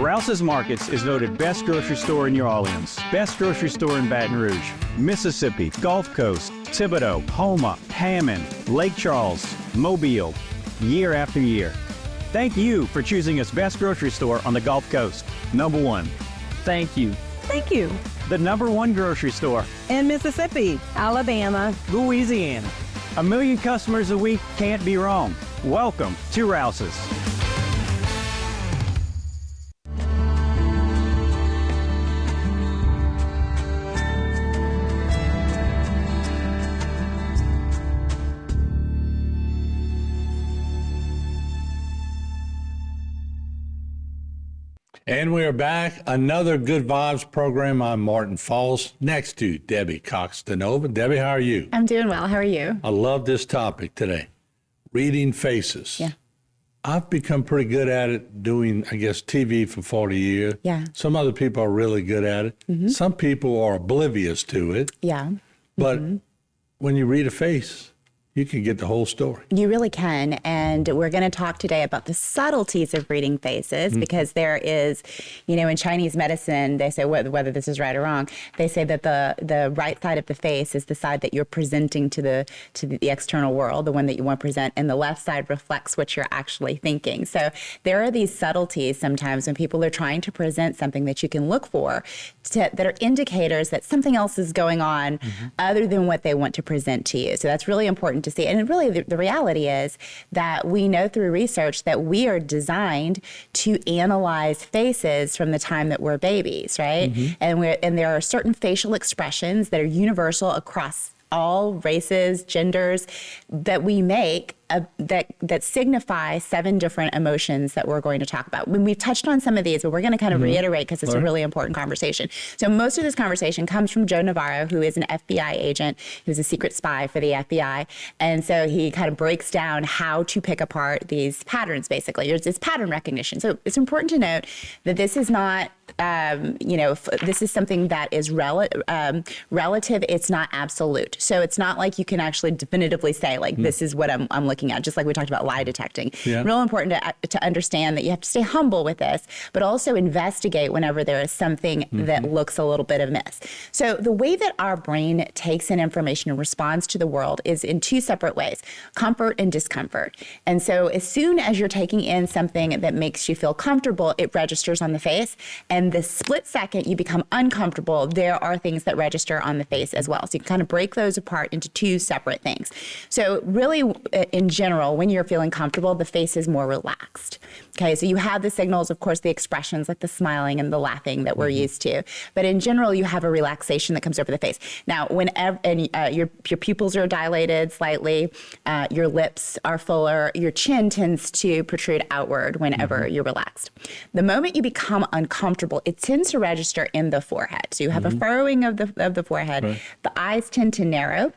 Rouse's Markets is voted best grocery store in New Orleans, best grocery store in Baton Rouge, Mississippi, Gulf Coast, Thibodeau, Houma, Hammond, Lake Charles, Mobile, year after year. Thank you for choosing us best grocery store on the Gulf Coast. Number one. Thank you. Thank you. The number one grocery store In Mississippi, Alabama, Louisiana. 1 million customers a week can't be wrong. Welcome to Rouse's. And we are back. Another Good Vibes program. I'm Martin Falls, next to Debbie Cox-Denova. Debbie, how are you? I'm doing well. How are you? I love this topic today. Reading faces. Yeah. I've become pretty good at it doing, I guess, TV for 40 years. Yeah. Some other people are really good at it. Mm-hmm. Some people are oblivious to it. Yeah. But when you read a face, you can get the whole story. You really can. And we're going to talk today about the subtleties of reading faces because there is, you know, in Chinese medicine, they say, whether this is right or wrong, they say that the right side of the face is the side that you're presenting to the external world, the one that you want to present, and the left side reflects what you're actually thinking. So there are these subtleties sometimes when people are trying to present something that you can look for that are indicators that something else is going on other than what they want to present to you. So that's really important to see. And really, the reality is that we know through research that we are designed to analyze faces from the time that we're babies, right? And there are certain facial expressions that are universal across all races, genders, that we make that signify 7 different emotions that we're going to talk about. When we've touched on some of these, but we're going to kind of reiterate because it's a really important conversation. So most of this conversation comes from Joe Navarro, who is an FBI agent, who's a secret spy for the FBI. And so he kind of breaks down how to pick apart these patterns, basically. It's pattern recognition. So it's important to note that this is not, this is something that is relative. It's not absolute. So it's not like you can actually definitively say, like, this is what I'm looking at, just like we talked about lie detecting. Yeah. Real important to understand that you have to stay humble with this, but also investigate whenever there is something that looks a little bit amiss. So the way that our brain takes in information and responds to the world is in 2 separate ways, comfort and discomfort. And so as soon as you're taking in something that makes you feel comfortable, it registers on the face. And the split second you become uncomfortable, there are things that register on the face as well. So you can kind of break those apart into 2 separate things. So really, in general, when you're feeling comfortable, the face is more relaxed. Okay, so you have the signals, of course, the expressions like the smiling and the laughing that we're used to. But in general, you have a relaxation that comes over the face. Now, whenever your pupils are dilated slightly, your lips are fuller, your chin tends to protrude outward whenever you're relaxed. The moment you become uncomfortable, it tends to register in the forehead. So you have a furrowing of the forehead. Right. The eyes tend to narrow.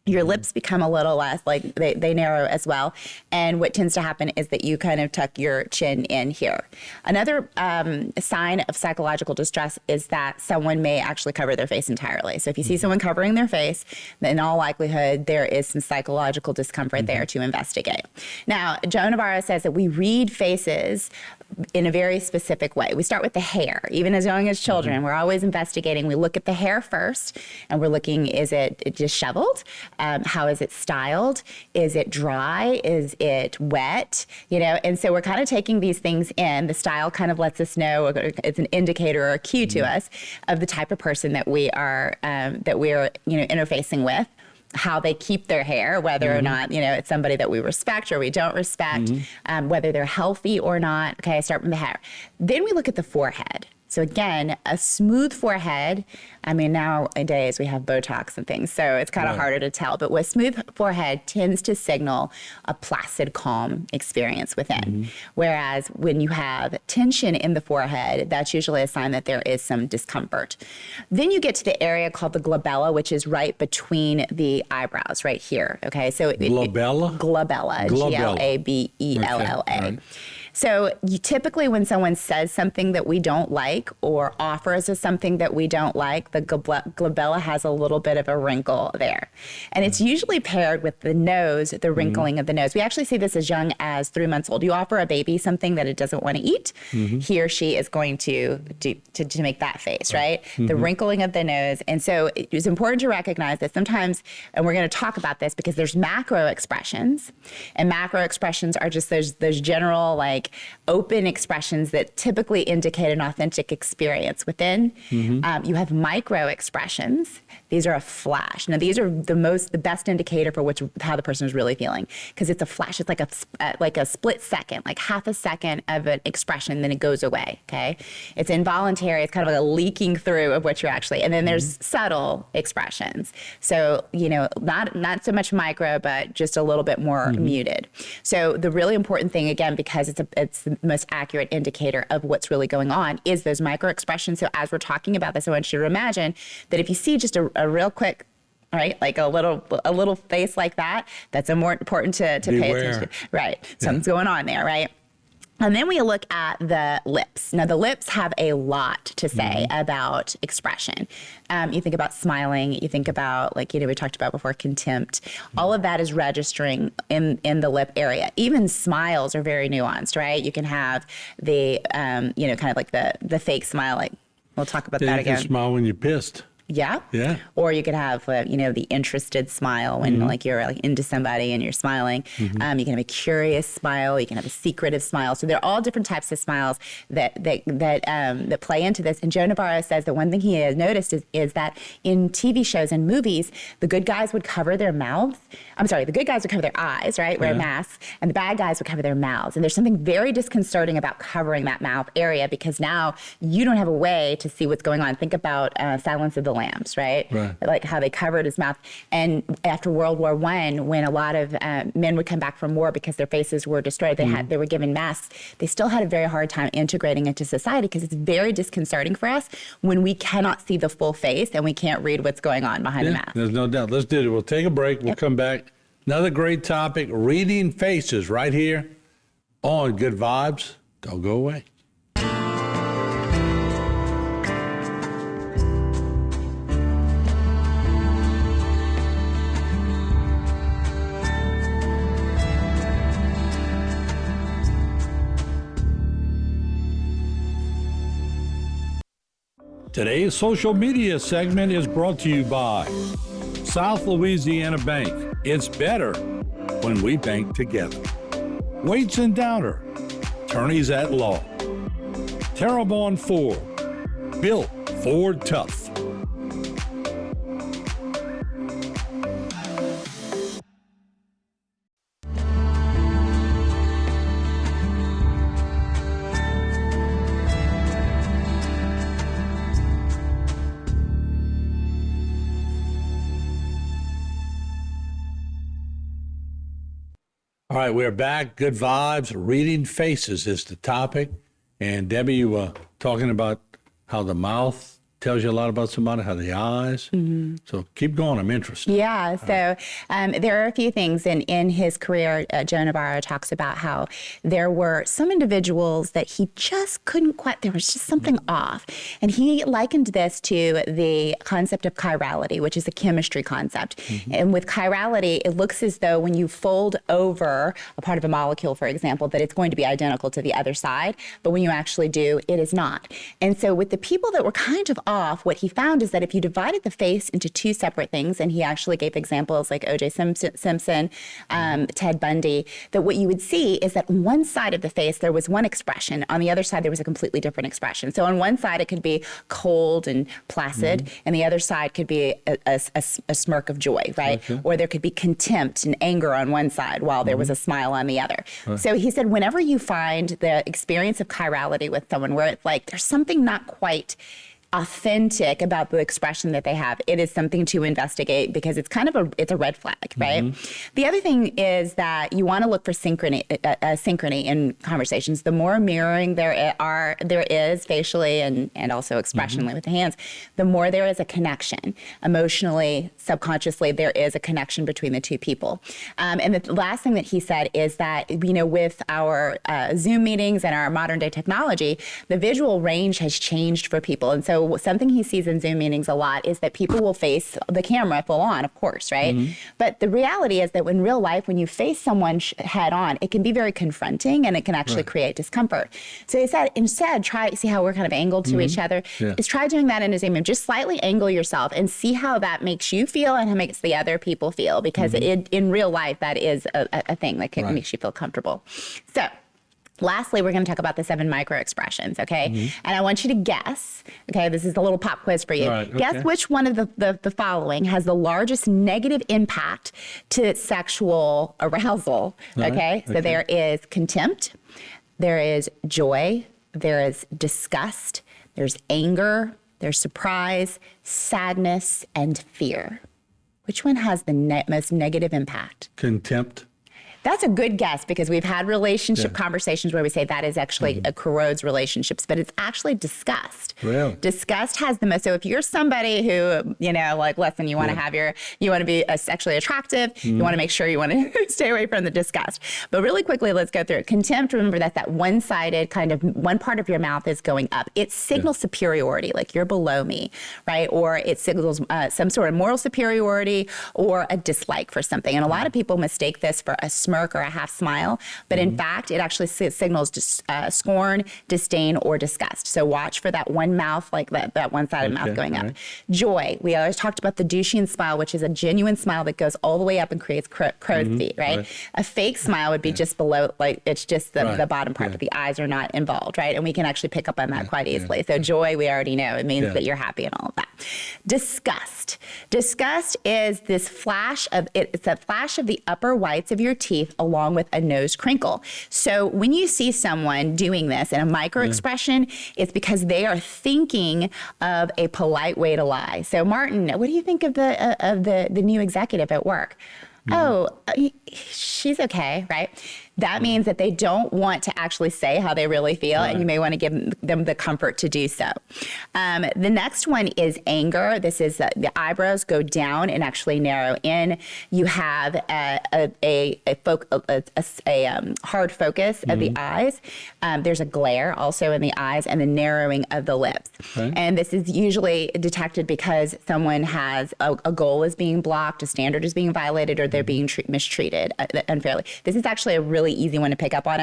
Your lips become a little less, like they narrow as well. And what tends to happen is that you kind of tuck your chin in here. Another sign of psychological distress is that someone may actually cover their face entirely. So if you see someone covering their face, then in all likelihood, there is some psychological discomfort there to investigate. Now, Joe Navarro says that we read faces in a very specific way. We start with the hair. Even as young as children, we're always investigating. We look at the hair first, and we're looking, is it disheveled? How is it styled? Is it dry? Is it wet? You know, and so we're kind of taking these things in. The style kind of lets us know, it's an indicator or a cue to us of the type of person that we are interfacing with. How they keep their hair, whether or not, it's somebody that we respect or we don't respect, whether they're healthy or not. Okay, I start with the hair. Then we look at the forehead. So again, a smooth forehead, I mean, nowadays we have Botox and things, so it's kind of harder to tell. But with smooth forehead tends to signal a placid, calm experience within. Whereas when you have tension in the forehead, that's usually a sign that there is some discomfort. Then you get to the area called the glabella, which is right between the eyebrows, right here. Okay, so glabella? Glabella, Glabella. Glabella. Glabella. So typically when someone says something that we don't like or offers us something that we don't like, the glabella has a little bit of a wrinkle there. And it's usually paired with the nose, the wrinkling of the nose. We actually see this as young as 3 months old. You offer a baby something that it doesn't want to eat, he or she is going to make that face, right? The wrinkling of the nose. And so it's important to recognize that sometimes, and we're going to talk about this because there's macro expressions, and macro expressions are just those general, like, open expressions that typically indicate an authentic experience within. You have micro expressions. These are a flash. Now, these are the best indicator for how the person is really feeling, because it's a flash. It's like a split second, like half a second of an expression, then it goes away. Okay, it's involuntary. It's kind of like a leaking through of what you're actually. And then there's subtle expressions. So not so much micro, but just a little bit more muted. So the really important thing, again, because it's the most accurate indicator of what's really going on, is those micro expressions. So as we're talking about this, I want you to imagine that if you see just a real quick, right, like a little face like that, that's more important to pay attention to. Right, something's going on there, right? And then we look at the lips. Now, the lips have a lot to say about expression. You think about smiling. You think about, like, we talked about before, contempt. All of that is registering in the lip area. Even smiles are very nuanced, right? You can have the, kind of like the fake smile. Like, we'll talk about that again. You can smile when you're pissed. Yeah. Yeah. Or you could have, the interested smile when like you're like into somebody and you're smiling. You can have a curious smile. You can have a secretive smile. So there are all different types of smiles that play into this. And Joe Navarro says that one thing he has noticed is that in TV shows and movies, the good guys would cover their mouths. The good guys would cover their eyes, right? Wear masks. And the bad guys would cover their mouths. And there's something very disconcerting about covering that mouth area, because now you don't have a way to see what's going on. Think about Silence of the Lambs, right? Like how they covered his mouth. And after World War I, when a lot of men would come back from war because their faces were destroyed, they were given masks. They still had a very hard time integrating into society, because it's very disconcerting for us when we cannot see the full face and we can't read what's going on behind the mask. There's no doubt. Let's do it. We'll take a break. We'll come back. Another great topic, reading faces, right here on Good Vibes. Don't go away. Today's social media segment is brought to you by South Louisiana Bank. It's better when we bank together. Waits and Downer, attorneys at law. Terrebonne Ford, built Ford tough. All right, we're back. Good vibes. Reading faces is the topic. And Debbie, you were talking about how the mouth tells you a lot about somebody, how the eyes. So keep going. I'm interested. Yeah. So there are a few things in his career. Joe Navarro talks about how there were some individuals that he just couldn't quite, there was just something off. And he likened this to the concept of chirality, which is a chemistry concept. And with chirality, it looks as though when you fold over a part of a molecule, for example, that it's going to be identical to the other side. But when you actually do, it is not. And so with the people that were kind of off, what he found is that if you divided the face into two separate things, and he actually gave examples like O.J. Simpson, Ted Bundy, that what you would see is that on one side of the face there was one expression, on the other side there was a completely different expression. So on one side it could be cold and placid, and the other side could be a smirk of joy, right? Okay. Or there could be contempt and anger on one side while there was a smile on the other. So he said whenever you find the experience of chirality with someone where it's like there's something not quite authentic about the expression that they have, it is something to investigate because it's kind of it's a red flag, right? The other thing is that you want to look for synchrony in conversations. The more mirroring there is facially and also expressionally with the hands, the more there is a connection. Emotionally, subconsciously, there is a connection between the two people. And the last thing that he said is that, with our Zoom meetings and our modern day technology, the visual range has changed for people. And so something he sees in Zoom meetings a lot is that people will face the camera full on, of course, right? But the reality is that in real life, when you face someone head on, it can be very confronting and it can actually create discomfort. So he said, instead, see how we're kind of angled to each other? Is try doing that in a Zoom meeting. Just slightly angle yourself and see how that makes you feel and how it makes the other people feel, because in real life, that is a thing that makes you feel comfortable. So lastly, we're going to talk about the 7 micro expressions, okay? And I want you to guess, okay, this is a little pop quiz for you. Right, okay. Guess which one of the following has the largest negative impact to sexual arousal, okay? So there is contempt, there is joy, there is disgust, there's anger, there's surprise, sadness, and fear. Which one has the most negative impact? Contempt. That's a good guess, because we've had relationship conversations where we say that is actually corrodes relationships, but it's actually disgust. Really? Disgust has the most. So if you're somebody who, listen, you want to you want to be sexually attractive, you want to make sure you want to stay away from the disgust. But really quickly, let's go through it. Contempt, remember that one-sided kind of one part of your mouth is going up. It signals superiority, like you're below me, right? Or it signals some sort of moral superiority or a dislike for something. And a lot of people mistake this for a smirk or a half smile, but in fact, it actually signals scorn, disdain, or disgust. So watch for that one mouth, like that one-sided mouth going up. Joy, we always talked about the Dushian smile, which is a genuine smile that goes all the way up and creates crow's feet, right? A fake smile would be just below, like it's just the bottom part, but the eyes are not involved, right? And we can actually pick up on that quite easily. So joy, we already know, it means that you're happy and all of that. Disgust. Disgust is this flash of, it's a flash of the upper whites of your teeth along with a nose crinkle. So when you see someone doing this in a micro expression, it's because they are thinking of a polite way to lie. So Martin, what do you think of the new executive at work? Oh, she's okay, right? That means that they don't want to actually say how they really feel, and you may want to give them the comfort to do so. The next one is anger. This is the eyebrows go down and actually narrow in. You have a hard focus of the eyes. There's a glare also in the eyes, and the narrowing of the lips. And this is usually detected because someone has a goal is being blocked, a standard is being violated, or they're being mistreated unfairly. This is actually a really easy one to pick up on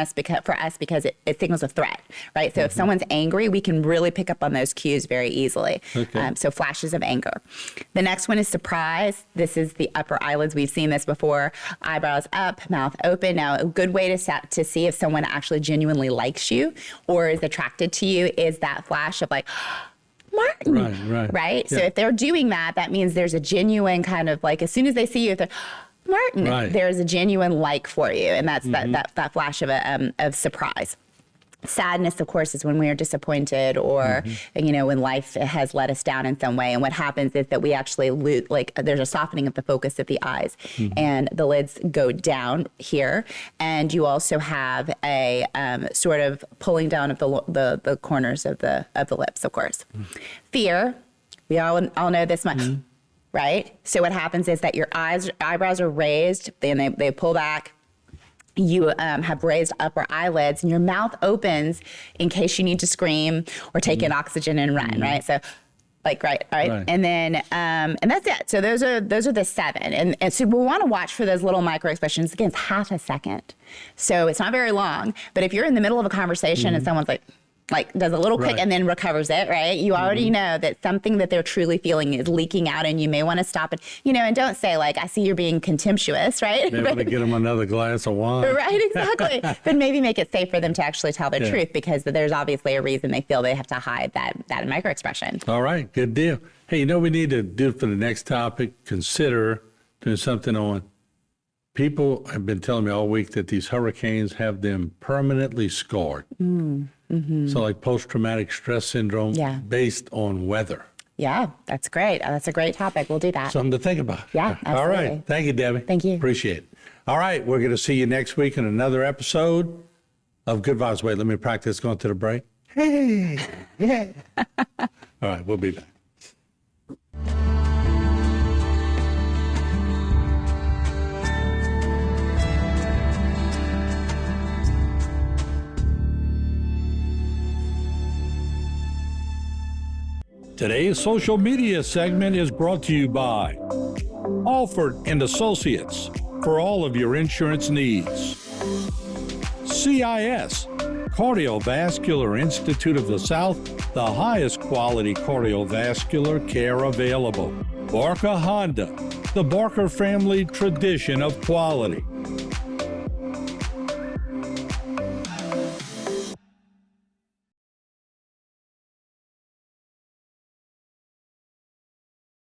because it signals a threat, right? So if someone's angry, we can really pick up on those cues very easily. So flashes of anger. The next one is surprise. This is the upper eyelids. We've seen this before. Eyebrows up, mouth open. Now, a good way to see if someone actually genuinely likes you or is attracted to you is that flash of like, Martin, right? So if they're doing that, that means there's a genuine kind of like, as soon as they see you, they're Martin, there's a genuine like for you, and that's that flash of surprise. Sadness, of course, is when we are disappointed or, when life has let us down in some way. And what happens is that we actually lose, there's a softening of the focus of the eyes and the lids go down here. And you also have a sort of pulling down of the corners of the lips, of course. Fear, we all know this much. Right? So what happens is that your eyebrows are raised, then they pull back. You have raised upper eyelids, and your mouth opens in case you need to scream or take in oxygen and run, right? So, right. And then, and that's it. So those are the 7. And so we want to watch for those little micro expressions. Again, it's half a second. So it's not very long, but if you're in the middle of a conversation and someone's like does a little quick and then recovers it, right? You already know that something that they're truly feeling is leaking out, and you may want to stop it, and don't say I see you're being contemptuous, right? They want to get them another glass of wine. Right, exactly. But maybe make it safe for them to actually tell the truth, because there's obviously a reason they feel they have to hide that micro expression. All right, good deal. Hey, we need to do for the next topic, consider doing something on People have been telling me all week that these hurricanes have them permanently scarred. So like post-traumatic stress syndrome based on weather. Yeah, that's great. That's a great topic. We'll do that. Something to think about. Yeah, absolutely. All right. Thank you, Debbie. Thank you. Appreciate it. All right. We're going to see you next week in another episode of Good Vibes. Wait, let me practice going to the break. Hey, yeah. All right. We'll be back. Today's social media segment is brought to you by Alford and Associates for all of your insurance needs. CIS, Cardiovascular Institute of the South, the highest quality cardiovascular care available. Barker Honda, the Barker family tradition of quality.